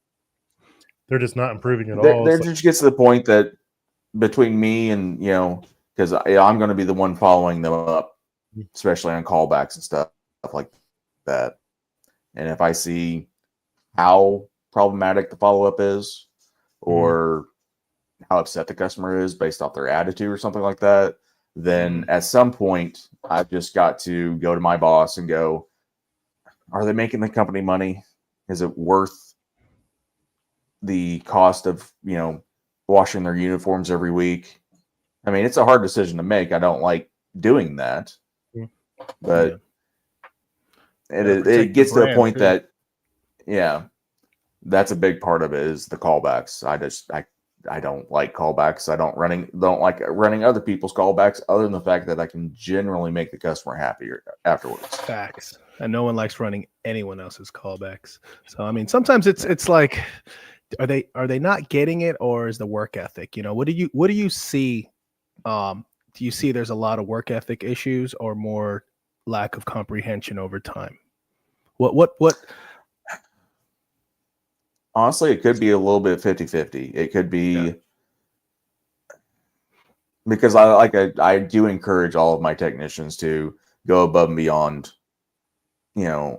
they're just not improving at There, all. there It's like, just gets to the point that between me and, because I'm going to be the one following them up, especially on callbacks and stuff like that. And if I see how problematic the follow-up is, or how upset the customer is based off their attitude or something like that, then at some point I've just got to go to my boss and go, are they making the company money? Is it worth the cost of, washing their uniforms every week? I mean, it's a hard decision to make. I don't like doing that, but it gets to a point that, that's a big part of it is the callbacks. I don't like callbacks. I don't like running other people's callbacks, other than the fact that I can generally make the customer happier afterwards. Facts. And no one likes running anyone else's callbacks. So I mean, sometimes it's like, are they not getting it, or is the work ethic? What do you see? Do you see there's a lot of work ethic issues, or more lack of comprehension over time? What? Honestly, it could be a little bit 50-50. It could be because I do encourage all of my technicians to go above and beyond,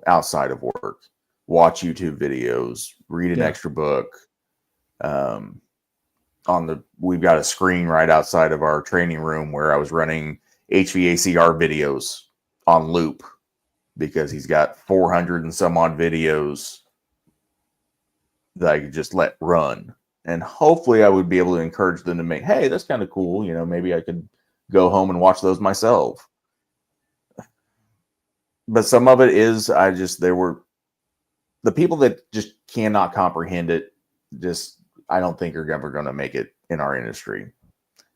outside of work, watch YouTube videos, read an extra book. We've got a screen right outside of our training room where I was running HVACR videos on loop because he's got 400 and some odd videos that I could just let run. And hopefully I would be able to encourage them to make, hey, that's kind of cool. Maybe I could go home and watch those myself. But some of it is, there were the people that just cannot comprehend it. I don't think are ever going to make it in our industry.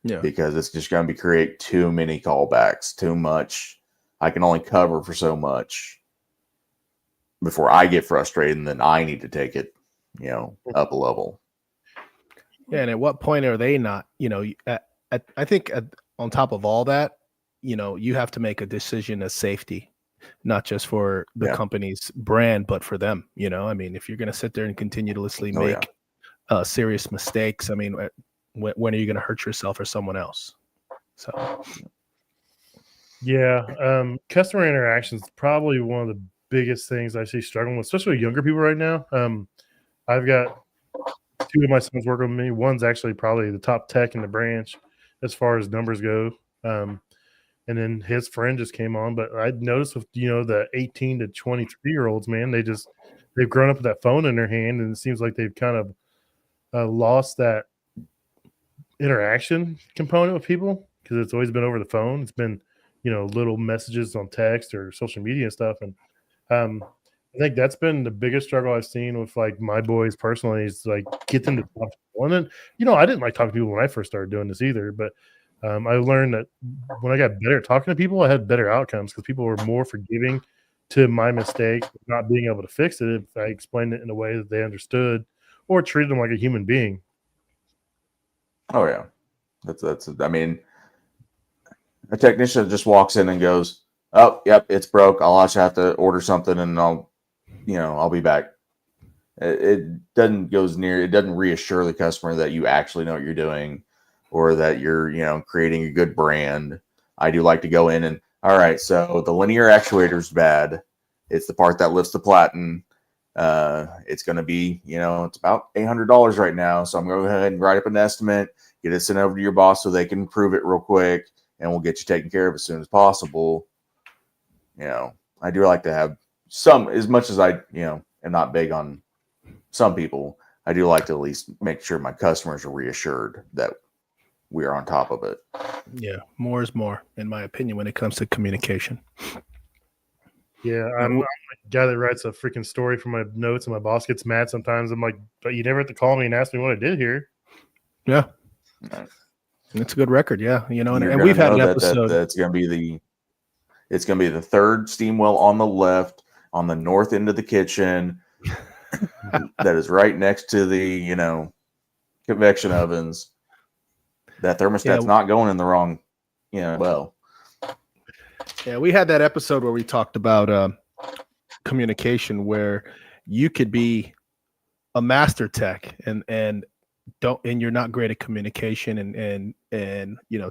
Yeah. Because it's just going to create too many callbacks, too much. I can only cover for so much before I get frustrated, and then I need to take it, up a level. Yeah. And at what point are they not, I think on top of all that, you have to make a decision of safety, not just for the company's brand, but for them. I mean, if you're going to sit there and continuously make serious mistakes, I mean, when are you going to hurt yourself or someone else? So, customer interactions is probably one of the biggest things I see struggling with, especially younger people right now. I've got two of my sons working with me. One's actually probably the top tech in the branch as far as numbers go. And then his friend just came on, but I noticed with, the 18 to 23-year-olds, man, they've grown up with that phone in their hand, and it seems like they've kind of lost that interaction component with people because it's always been over the phone. It's been, little messages on text or social media and stuff. And I think that's been the biggest struggle I've seen with like my boys personally is like get them to talk to people. And then, I didn't like talking to people when I first started doing this either, but I learned that when I got better at talking to people, I had better outcomes because people were more forgiving to my mistakes, not being able to fix it if I explained it in a way that they understood or treated them like a human being. Oh yeah. That's I mean, a technician just walks in and goes, oh, yep, it's broke. I'll actually have to order something and I'll be back. It doesn't reassure the customer that you actually know what you're doing or that you're, creating a good brand. I do like to go in and, all right, so the linear actuator's bad. It's the part that lifts the platen. It's going to be, it's about $800 right now. So I'm going to go ahead and write up an estimate, get it sent over to your boss so they can prove it real quick, and we'll get you taken care of as soon as possible. I do like to have some, as much as I, am not big on some people, I do like to at least make sure my customers are reassured that we are on top of it. Yeah, more is more, in my opinion, when it comes to communication. Yeah, I'm a guy that writes a freaking story for my notes, and my boss gets mad sometimes. I'm like, but you never have to call me and ask me what I did here. Yeah, it's a good record. Yeah, and we've had an episode that's going to be the third steam well on the left on the north end of the kitchen. That is right next to the convection ovens. That thermostat's not going in the wrong well. Yeah, we had that episode where we talked about communication, where you could be a master tech and you're not great at communication and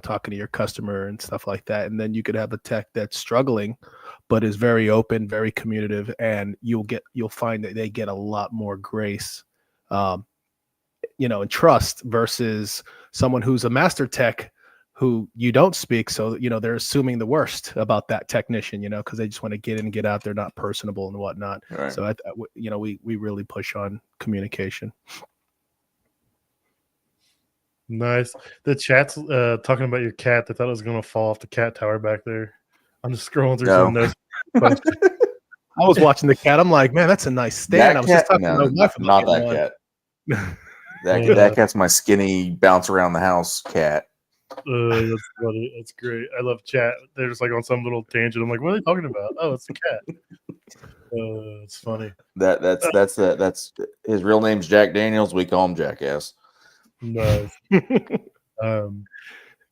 talking to your customer and stuff like that, and then you could have a tech that's struggling but is very open, very communicative, and you'll find that they get a lot more grace and trust versus someone who's a master tech who you don't speak. So, they're assuming the worst about that technician, because they just want to get in and get out. They're not personable and whatnot. Right. So, we really push on communication. Nice. The chat's talking about your cat. They thought it was going to fall off the cat tower back there. I'm just scrolling through some notes. I was watching the cat. I'm like, man, that's a nice stand. I was just talking to my wife not about that one. cat. That cat's my skinny bounce around the house cat. That's funny. That's great. I love chat. They're just like on some little tangent. I'm like, what are they talking about? Oh, it's the cat. It's funny. That's his real name's Jack Daniels. We call him Jackass. Nice.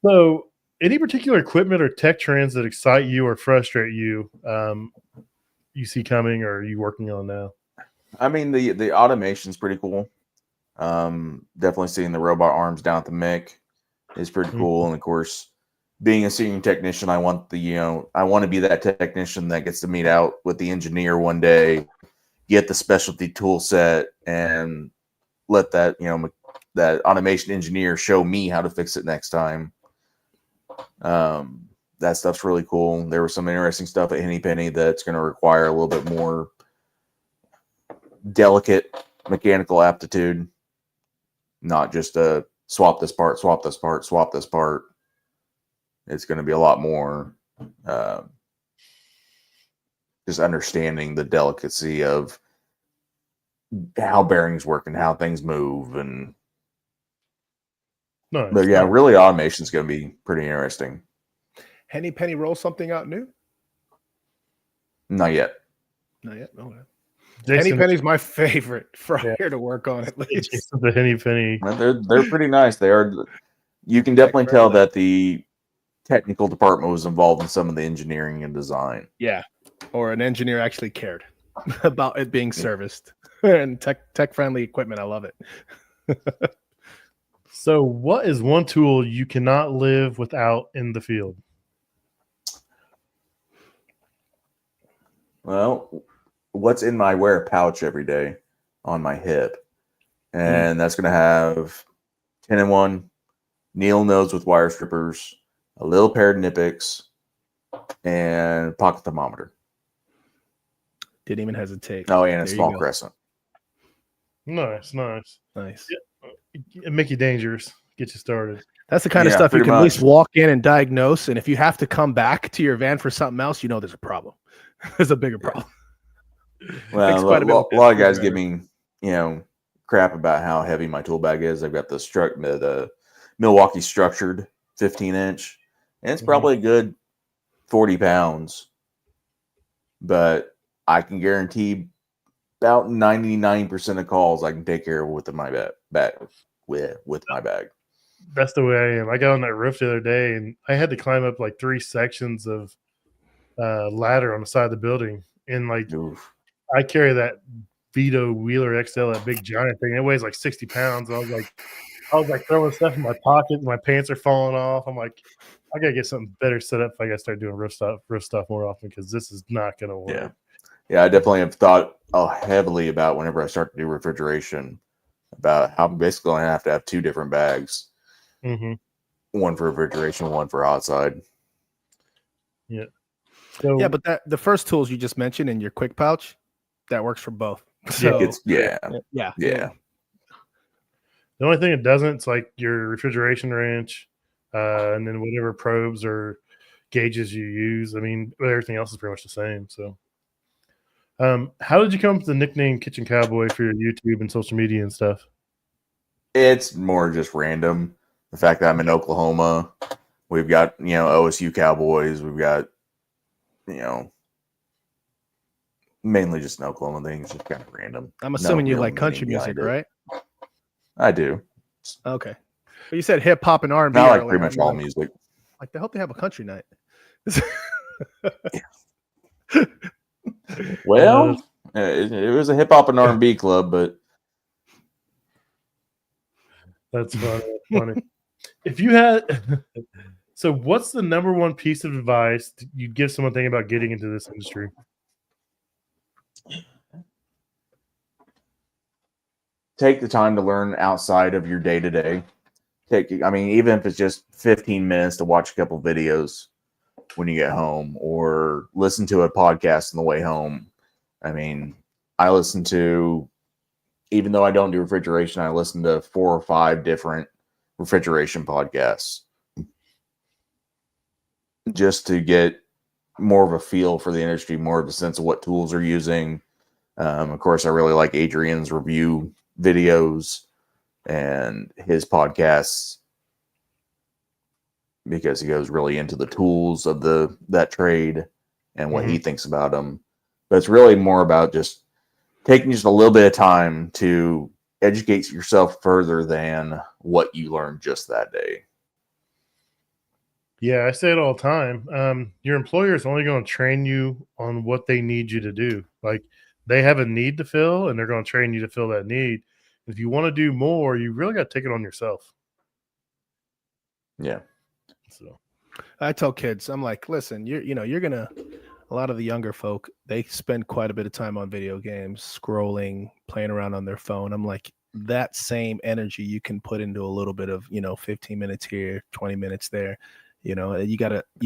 So, any particular equipment or tech trends that excite you or frustrate you, you see coming or are you working on now? I mean, the automation's pretty cool. Definitely seeing the robot arms down at the MIC is pretty cool. And of course, being a senior technician, I want to be that technician that gets to meet out with the engineer one day, get the specialty tool set, and let that that automation engineer show me how to fix it next time. That stuff's really cool. There was some interesting stuff at Henny Penny that's going to require a little bit more delicate mechanical aptitude, not just a swap this part, swap this part, swap this part. It's going to be a lot more just understanding the delicacy of how bearings work and how things move. And Nice. But yeah, really automation is going to be pretty interesting. Henny Penny roll something out new? Not yet. Not yet. Okay. Jason, Henny Penny's my favorite fryer to work on, at least. Jason, the Henny Penny. They're pretty nice. They are. You can definitely tell that the technical department was involved in some of the engineering and design. Yeah, or an engineer actually cared about it being serviced and tech friendly equipment. I love it. So, what is one tool you cannot live without in the field? Well, what's in my wear pouch every day on my hip? And that's going to have 10-in-1 needle nose with wire strippers, a little pair of Nipix, and pocket thermometer. Didn't even hesitate. Oh, and a small crescent. Nice. Yeah. It make you dangerous. Get you started. That's the kind of stuff you can at least walk in and diagnose. And if you have to come back to your van for something else, there's a problem. There's a bigger problem. Well, a lot of guys give me, crap about how heavy my tool bag is. I've got the Milwaukee structured 15-inch, and it's probably a good 40 pounds. But I can guarantee about 99% of calls I can take care of with my bag. With my bag. That's the way I am. I got on that roof the other day, and I had to climb up like 3 sections of ladder on the side of the building, and Oof. I carry that Vito Wheeler XL, that big giant thing. It weighs like 60 pounds. I was like throwing stuff in my pocket. My pants are falling off. I'm like, I gotta get something better set up if I gotta start doing roof stuff more often, because this is not gonna work. Yeah, I definitely have thought heavily about whenever I start to do refrigeration about how I'm basically going to have 2 different bags. One for refrigeration, one for hot side. Yeah. So, yeah, but the first tools you just mentioned in your quick pouch, that works for both. So, yeah. The only thing it doesn't, it's like your refrigeration wrench, and then whatever probes or gauges you use. I mean, everything else is pretty much the same. So, how did you come up with the nickname Kitchen Cowboy for your YouTube and social media and stuff? It's more just random. The fact that I'm in Oklahoma, we've got, OSU Cowboys. We've got, mainly just an Oklahoma thing. It's just kind of random. I'm assuming you like country music, right? I do. Okay. But you said hip hop and R&B. I like pretty much all music. Like, I hope they have a country night. Well, it was a hip hop and R&B club, but That's funny. That's funny. If you had, so what's the number one piece of advice you'd give someone thinking about getting into this industry? Take the time to learn outside of your day to day. Even if it's just 15 minutes to watch a couple videos when you get home, or listen to a podcast on the way home. I mean, I listen to, even though I don't do refrigeration, I listen to 4 or 5 different refrigeration podcasts just to get more of a feel for the industry, more of a sense of what tools are using. Of course, I really like Adrian's review videos and his podcasts because he goes really into the tools of that trade and what he thinks about them. But it's really more about just taking just a little bit of time to educate yourself further than what you learned just that day. Yeah, I say it all the time. Your employer is only going to train you on what they need you to do. Like, they have a need to fill, and they're going to train you to fill that need. If you want to do more, you really got to take it on yourself. Yeah. So I tell kids, I'm like, listen, a lot of the younger folk, they spend quite a bit of time on video games, scrolling, playing around on their phone. I'm like, that same energy you can put into a little bit of, 15 minutes here, 20 minutes there. You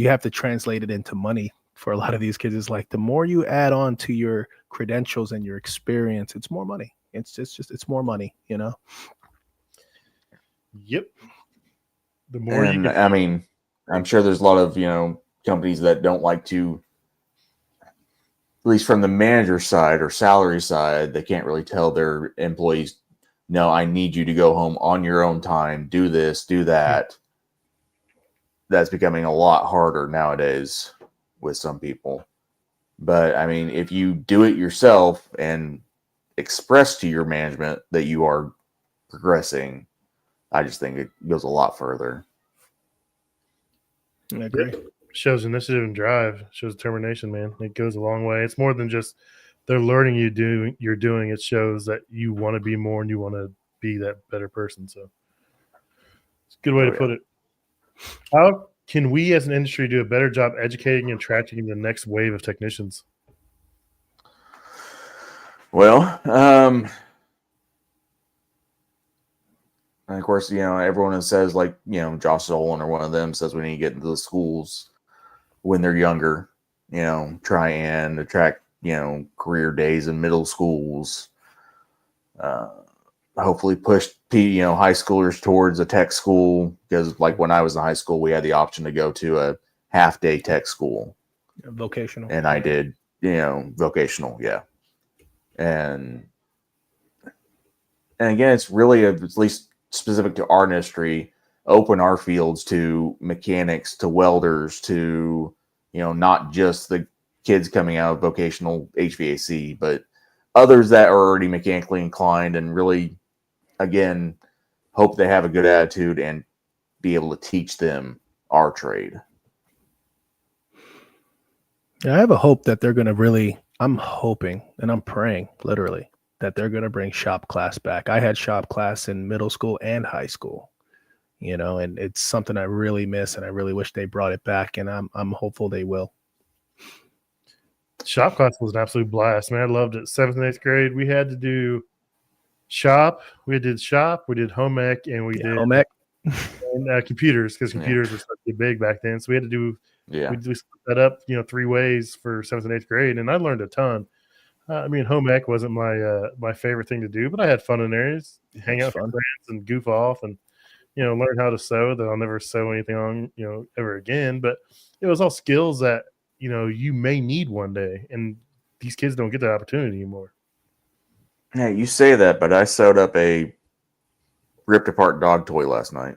have to translate it into money for a lot of these kids. It's like, the more you add on to your credentials and your experience, it's more money. It's more money, Yep. The more I'm sure there's a lot of, companies that don't like to, at least from the manager side or salary side, they can't really tell their employees, no, I need you to go home on your own time, do this, do that. That's becoming a lot harder nowadays with some people. But if you do it yourself and express to your management that you are progressing, I just think it goes a lot further. I agree. Yep. Shows initiative and drive, shows determination, man. It goes a long way. It's more than just they're learning you're doing. It shows that you want to be more and you want to be that better person. So it's a good way to put it. How can we as an industry do a better job educating and attracting the next wave of technicians? Well, and of course, everyone says, like, Josh Zolan or one of them says we need to get into the schools when they're younger, try and attract, career days in middle schools, hopefully push, high schoolers towards a tech school. Because like when I was in high school, we had the option to go to a half-day tech school. Vocational. And I did, vocational. Yeah. And again, it's really at least specific to our industry, open our fields to mechanics, to welders, to, not just the kids coming out of vocational HVAC, but others that are already mechanically inclined, and really, again, hope they have a good attitude and be able to teach them our trade. Yeah, I have a hope that they're going to I'm hoping and I'm praying literally that they're going to bring shop class back. I had shop class in middle school and high school, and it's something I really miss, and I really wish they brought it back, and I'm hopeful they will. Shop class was an absolute blast, man. I loved it. 7th and 8th grade, we had to do shop. We did home ec, and we did home ec and computers, because computers were so big back then. So we had to do we split that up, 3 ways for 7th and 8th grade, and I learned a ton. Home ec wasn't my favorite thing to do, but I had fun in there. Hang out with friends and goof off, and learn how to sew. That I'll never sew anything on ever again. But it was all skills that you may need one day, and these kids don't get that opportunity anymore. Yeah, you say that, but I sewed up a ripped apart dog toy last night.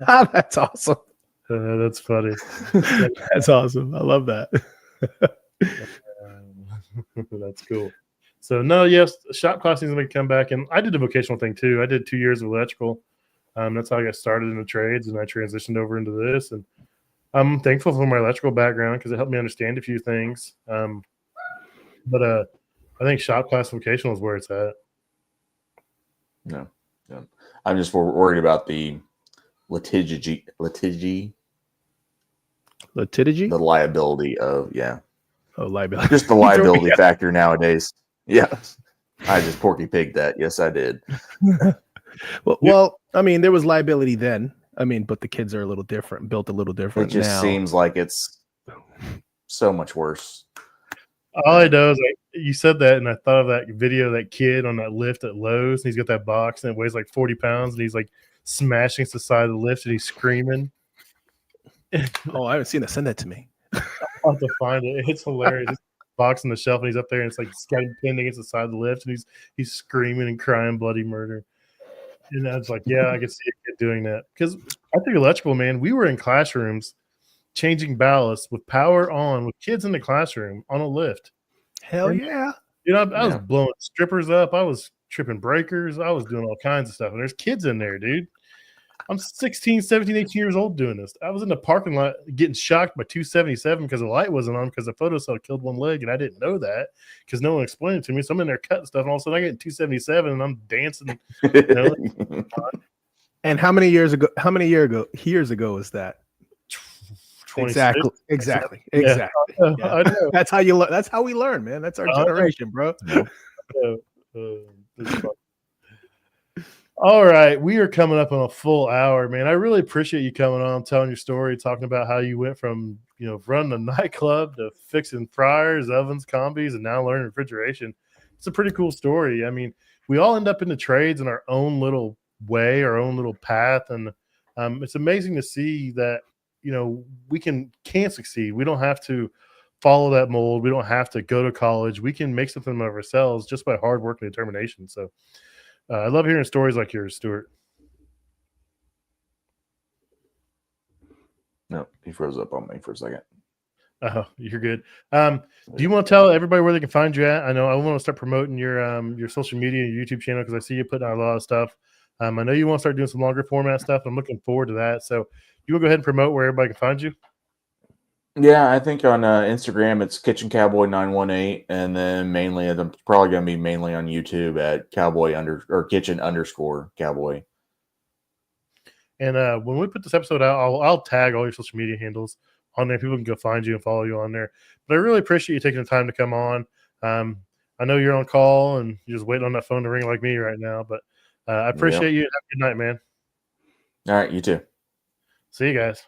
That's awesome. That's funny. That's awesome. I love that. That's cool. So no, yes, shop class needs to come back, and I did a vocational thing too. I did 2 years of electrical. That's how I got started in the trades, and I transitioned over into this. And I'm thankful for my electrical background because it helped me understand a few things. But I think shop class vocational is where it's at. No. Yeah. I'm just worried about the litigity, Litigity? the liability of Oh, liability. just the liability factor nowadays. Yeah, I just Porky Pigged that. Yes, I did. well, I mean, there was liability then. I mean, but the kids are a little different, built a little It different just now. seems like it's so much worse. All I know is like you said that, and I thought of that video of that kid on that lift at Lowe's, and he's got that box, and it weighs like 40 pounds, and he's like smashing against the side of the lift, and he's screaming. Oh, I haven't seen that. Send that to me. I'll have to find it. It's hilarious. It's box on the shelf, and he's up there, and it's like getting pinned against the side of the lift, and he's screaming and crying bloody murder. And I was like, yeah, I could see a kid doing that. Because I think electrical, man, we were in classrooms changing ballast with power on with kids in the classroom on a lift. Hell And, yeah. you know, I was blowing strippers up. I was tripping breakers. I was doing all kinds of stuff. And there's kids in there, dude. I'm 16, 17, 18 years old doing this. I was in the parking lot getting shocked by 277 because the light wasn't on because the photocell killed one leg, and I didn't know that because no one explained it to me. So I'm in there cutting stuff, and all of a sudden I get 277, and I'm dancing. You know? And how many years ago is that? 26. Exactly. Yeah. Yeah. I know. That's how you learn. That's how we learn, man. That's our generation, bro. This is fun. All right, we are coming up on a full hour, man. I really appreciate you coming on, telling your story, talking about how you went from, you know, running a nightclub to fixing fryers, ovens, combis, and now learning refrigeration. It's a pretty cool story. I mean, we all end up in the trades in our own little way, our own little path, and it's amazing to see that, you know, we can succeed. We don't have to follow that mold. We don't have to go to college. We can make something of ourselves just by hard work and determination. So I love hearing stories like yours, Stuart. No, he froze up on me for a second. Oh, you're good. Do you want to tell everybody where they can find you at? I know I want to start promoting your social media and YouTube channel because I see you putting out a lot of stuff. I know you want to start doing some longer format stuff. I'm looking forward to that. So you want to go ahead and promote where everybody can find you? Yeah, I think on Instagram it's Kitchen Cowboy 918, and then mainly I'm probably going to be mainly on YouTube at Kitchen_Cowboy. And when we put this episode out, I'll tag all your social media handles on there. People can go find you and follow you on there. But I really appreciate you taking the time to come on. I know you're on call and you're just waiting on that phone to ring like me right now. But I appreciate you. Have a good night, man. All right, you too. See you guys.